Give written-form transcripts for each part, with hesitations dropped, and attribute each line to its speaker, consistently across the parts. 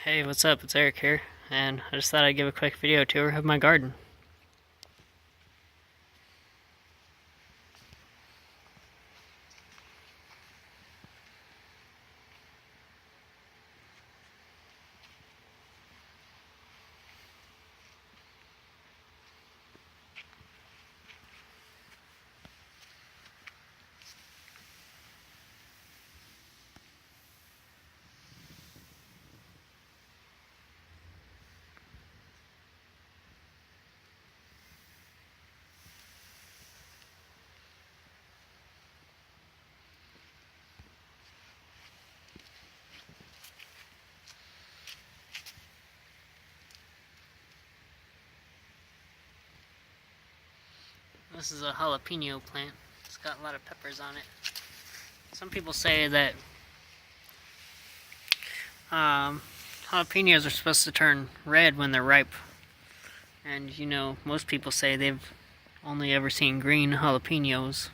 Speaker 1: Hey, what's up? It's Eric here, and I just thought I'd give a quick video tour of my garden. This is a jalapeno plant. It's got a lot of peppers on it. Some people say that jalapenos are supposed to turn red when they're ripe. And most people say they've only ever seen green jalapenos.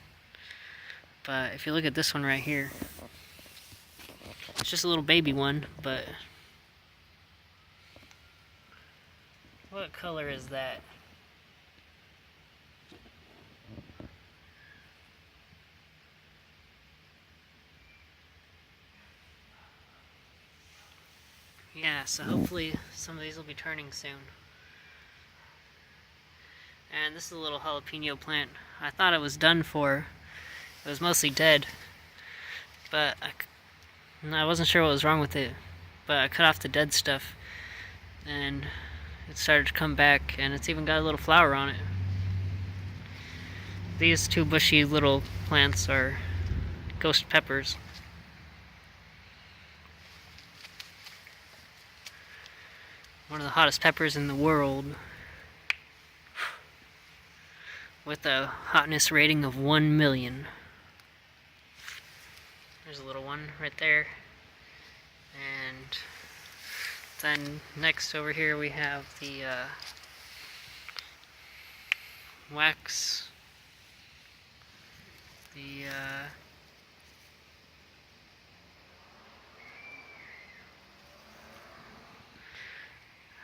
Speaker 1: But if you look at this one right here, it's just a little baby one, but what color is that? Yeah, so hopefully some of these will be turning soon. And this is a little jalapeno plant. I thought it was done for. It was mostly dead. But I wasn't sure what was wrong with it. But I cut off the dead stuff. And it started to come back. And it's even got a little flower on it. These two bushy little plants are ghost peppers. One of the hottest peppers in the world, with a hotness rating of 1 million. There's a little one right there. And then next over here we have the wax,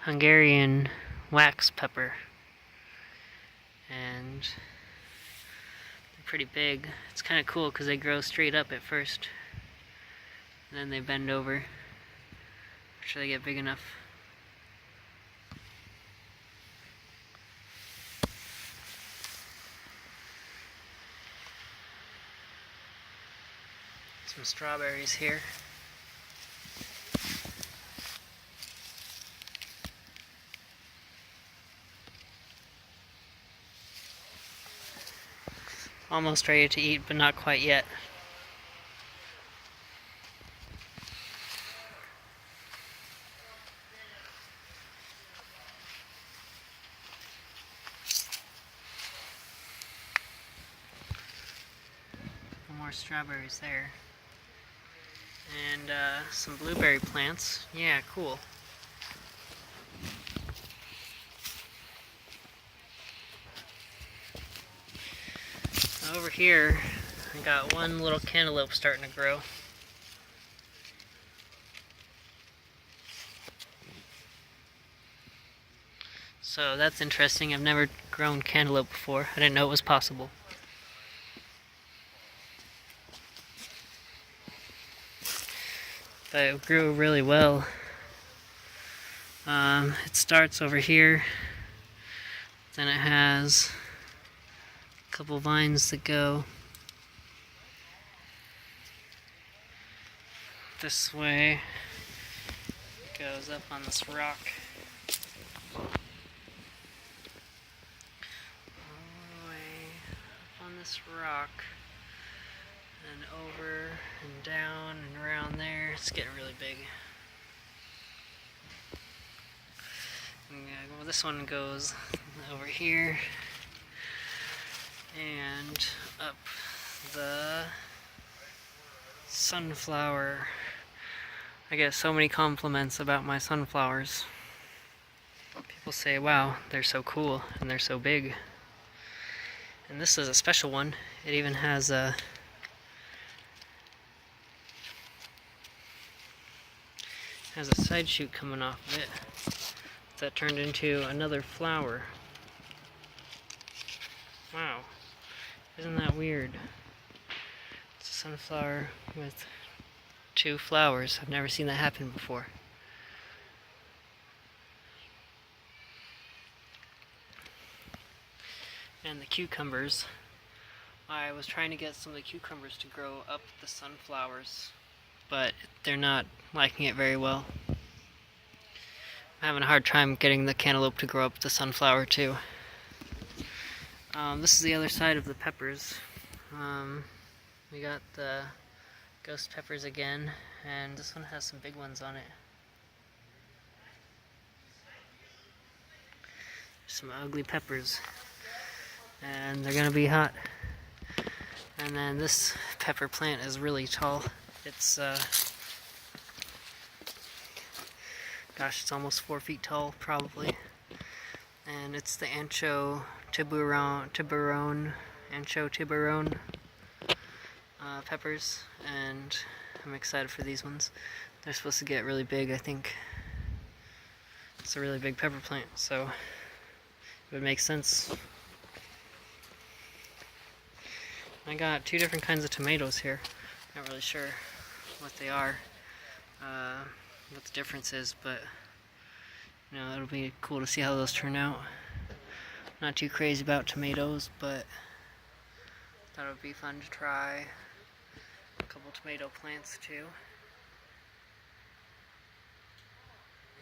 Speaker 1: Hungarian wax pepper, and they're pretty big. It's kind of cool because they grow straight up at first, and then they bend over after they get big enough. Some strawberries here. Almost ready to eat, but not quite yet. More strawberries there. And some blueberry plants. Yeah, cool. Over here, I got one little cantaloupe starting to grow. So that's interesting. I've never grown cantaloupe before. I didn't know it was possible. But it grew really well. It starts over here. Then it has couple vines that go this way. It goes up on this rock. All the way up on this rock. And over and down and around there. It's getting really big. Well, this one goes over here. And up the sunflower. I get so many compliments about my sunflowers. People say, wow, they're so cool and they're so big. And this is a special one. It even has a has a side shoot coming off of it that turned into another flower. Wow, isn't that weird? It's a sunflower with 2 flowers. I've never seen that happen before. And the cucumbers. I was trying to get some of the cucumbers to grow up the sunflowers, but they're not liking it very well. I'm having a hard time getting the cantaloupe to grow up the sunflower too. This is the other side of the peppers. We got the ghost peppers again, and this one has some big ones on it. Some ugly peppers, and they're gonna be hot. And then this pepper plant is really tall. It's gosh, it's almost 4 feet tall probably. And it's the ancho tiburon peppers, and I'm excited for these ones. They're supposed to get really big, I think. It's a really big pepper plant, so it would make sense. I got 2 different kinds of tomatoes here. Not really sure what they are, what the difference is, but you know, it'll be cool to see how those turn out. Not too crazy about tomatoes, but thought it would be fun to try a couple tomato plants too.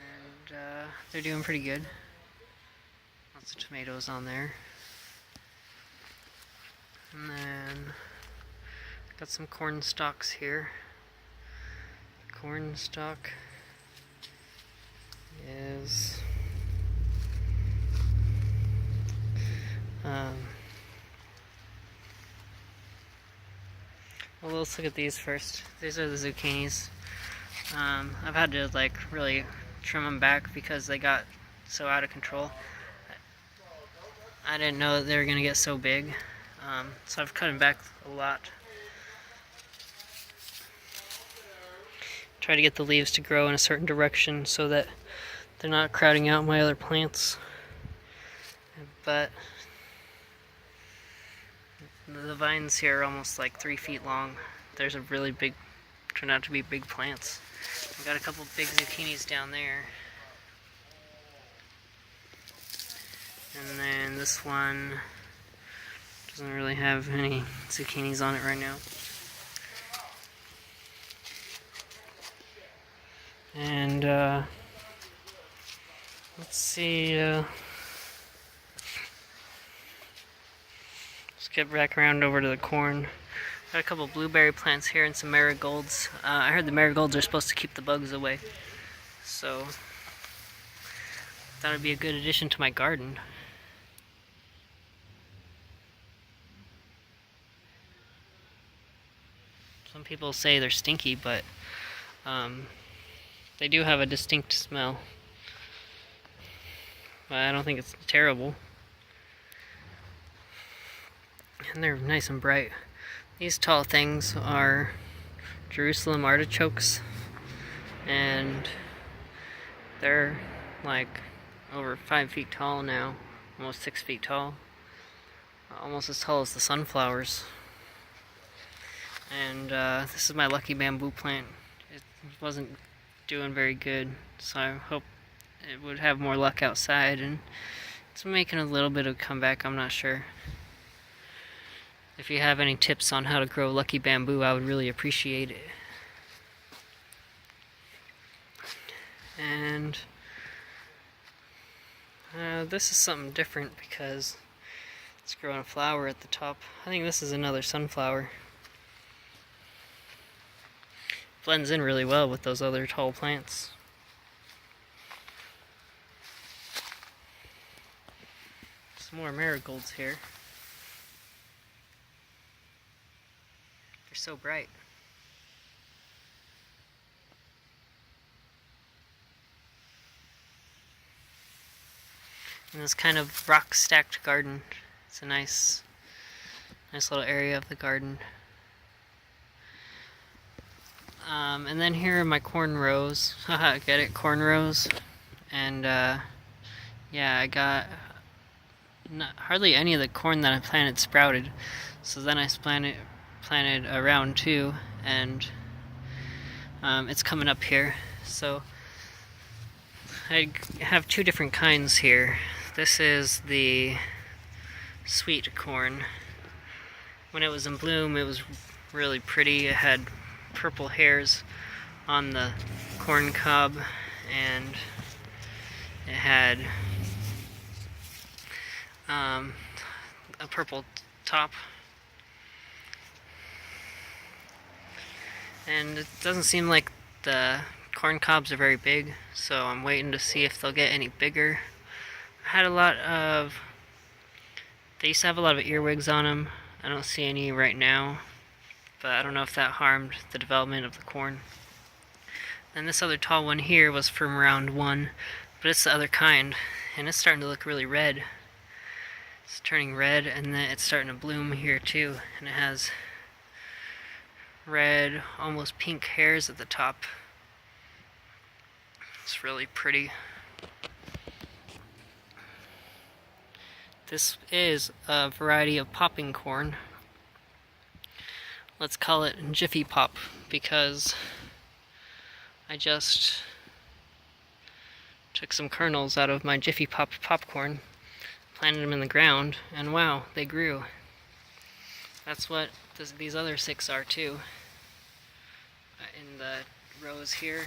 Speaker 1: And they're doing pretty good. Lots of tomatoes on there. And then got some corn stalks here. Corn stalk is well, let's look at these first. These are the zucchinis. I've had to like really trim them back because they got so out of control. I didn't know that they were gonna get so big, so I've cut them back a lot. Try to get the leaves to grow in a certain direction so that they're not crowding out my other plants. But the vines here are almost like 3 feet long. There's a really big, turned out to be big plants. I've got a couple big zucchinis down there. And then this one doesn't really have any zucchinis on it right now. And let's see, let's get back around over to the corn. Got a couple blueberry plants here and some marigolds. I heard the marigolds are supposed to keep the bugs away, so that would be a good addition to my garden. Some people say they're stinky, but they do have a distinct smell. But I don't think it's terrible. And they're nice and bright. These tall things are Jerusalem artichokes, and they're like over 5 feet tall now, almost 6 feet tall, almost as tall as the sunflowers. And this is my lucky bamboo plant. It wasn't doing very good, so I hope it would have more luck outside, and it's making a little bit of a comeback. I'm not sure. If you have any tips on how to grow lucky bamboo, I would really appreciate it. And this is something different because it's growing a flower at the top. I think this is another sunflower. Blends in really well with those other tall plants. Some more marigolds here. They're so bright. In this kind of rock stacked garden. It's a nice little area of the garden. And then here are my corn rows. Haha, get it? Corn rows. And yeah, I got hardly any of the corn that I planted sprouted. So then I planted around too, and it's coming up here. So I have two different kinds here. This is the sweet corn. When it was in bloom, it was really pretty. It had purple hairs on the corn cob, and it had a purple top. And it doesn't seem like the corn cobs are very big, so I'm waiting to see if they'll get any bigger. I had they used to have a lot of earwigs on them. I don't see any right now, but I don't know if that harmed the development of the corn. And this other tall one here was from round one, but it's the other kind, and it's starting to look really red. It's turning red, and then it's starting to bloom here too, and it has red, almost pink hairs at the top. It's really pretty. This is a variety of popping corn. Let's call it Jiffy Pop, because I just took some kernels out of my Jiffy Pop popcorn, planted them in the ground, and wow, they grew. That's what these other 6 are too, in the rows here.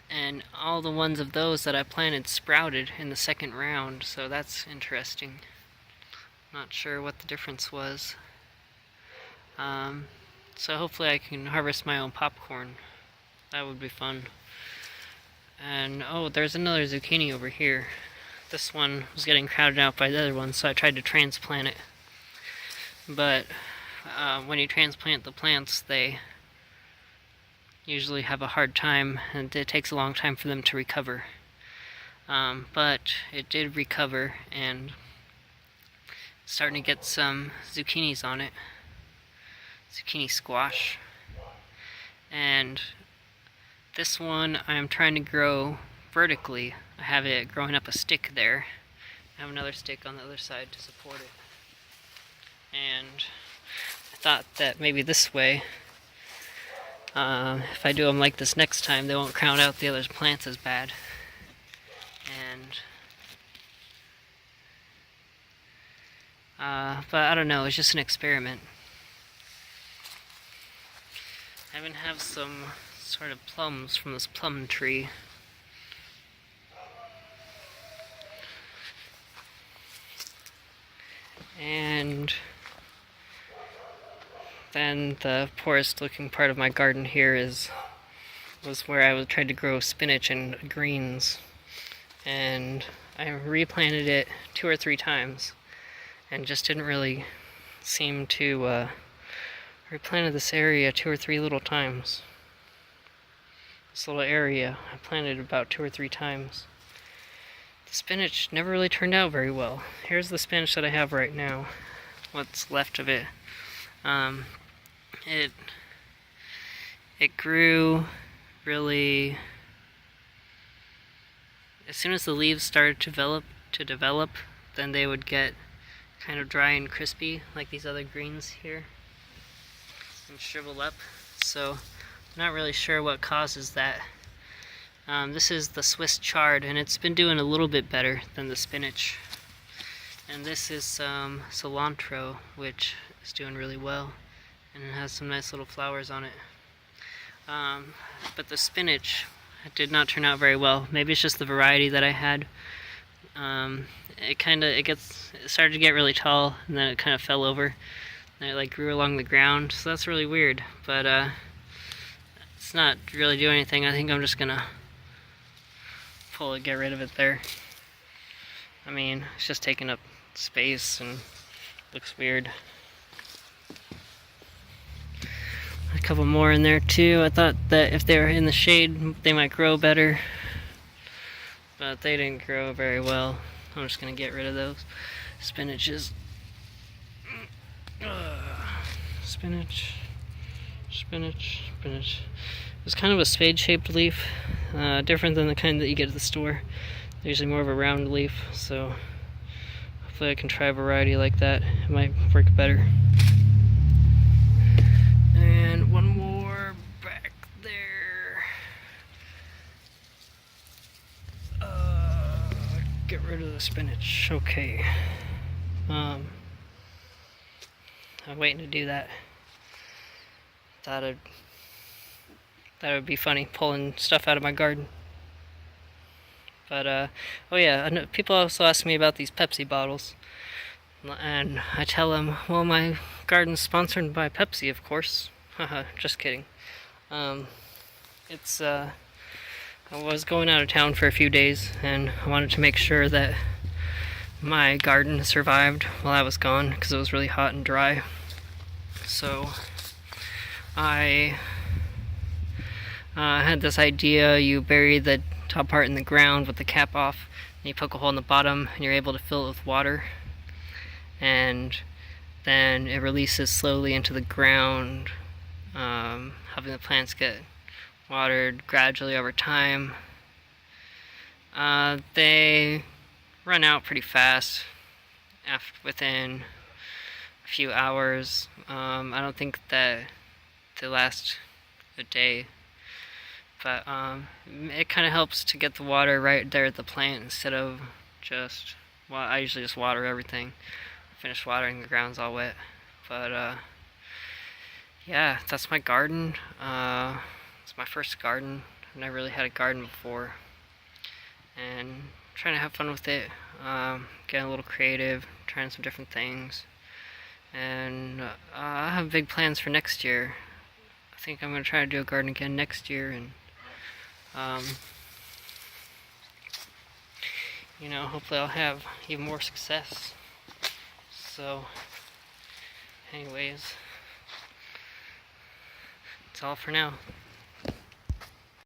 Speaker 1: And all the ones of those that I planted sprouted in the second round, so that's interesting. Not sure what the difference was. So hopefully I can harvest my own popcorn. That would be fun. And oh, there's another zucchini over here. This one was getting crowded out by the other one, so I tried to transplant it. But when you transplant the plants, they usually have a hard time, and it takes a long time for them to recover. But it did recover, and starting to get some zucchinis on it. Zucchini squash. And this one I'm trying to grow vertically. I have it growing up a stick there. I have another stick on the other side to support it. And I thought that maybe this way, if I do them like this next time, they won't crowd out the other plants as bad. And but I don't know, it's just an experiment. I even have some sort of plums from this plum tree. And then the poorest looking part of my garden here was where I tried to grow spinach and greens, and I replanted it 2 or 3 times and just didn't really seem to replanted this area 2 or 3 little times. This little area I planted about 2 or 3 times. The spinach never really turned out very well. Here's the spinach that I have right now, what's left of it. It grew really, as soon as the leaves started to develop, then they would get kind of dry and crispy like these other greens here and shrivel up. So I'm not really sure what causes that. This is the Swiss chard, and it's been doing a little bit better than the spinach. And this is some cilantro, which is doing really well, and it has some nice little flowers on it. But the spinach did not turn out very well. Maybe it's just the variety that I had. It started to get really tall, and then it kind of fell over, and it like grew along the ground. So that's really weird. But it's not really doing anything. I think I'm just gonna pull it, get rid of it there. I mean, it's just taking up space and looks weird. A couple more in there too. I thought that if they were in the shade, they might grow better, but they didn't grow very well. I'm just gonna get rid of those spinaches. Spinach, Spinach. It's kind of a spade-shaped leaf, different than the kind that you get at the store. They're usually more of a round leaf, so hopefully I can try a variety like that. It might work better. And one more back there. Get rid of the spinach. Okay. I'm waiting to do that. Thought it would be funny pulling stuff out of my garden. But oh yeah, people also ask me about these Pepsi bottles, and I tell them, well, my garden's sponsored by Pepsi, of course. Haha, just kidding. It's I was going out of town for a few days, and I wanted to make sure that my garden survived while I was gone, because it was really hot and dry. So I had this idea: you bury the top part in the ground with the cap off, and you poke a hole in the bottom, and you're able to fill it with water, and then it releases slowly into the ground, helping the plants get watered gradually over time. They run out pretty fast within a few hours. I don't think that they last a day, but it kind of helps to get the water right there at the plant instead of just, well, I usually just water everything. Finish watering, the ground's all wet. But yeah, that's my garden. It's my first garden. I've never really had a garden before, and I'm trying to have fun with it. Getting a little creative, trying some different things, and I have big plans for next year. I think I'm going to try to do a garden again next year, and you know, hopefully I'll have even more success. So anyways, that's all for now.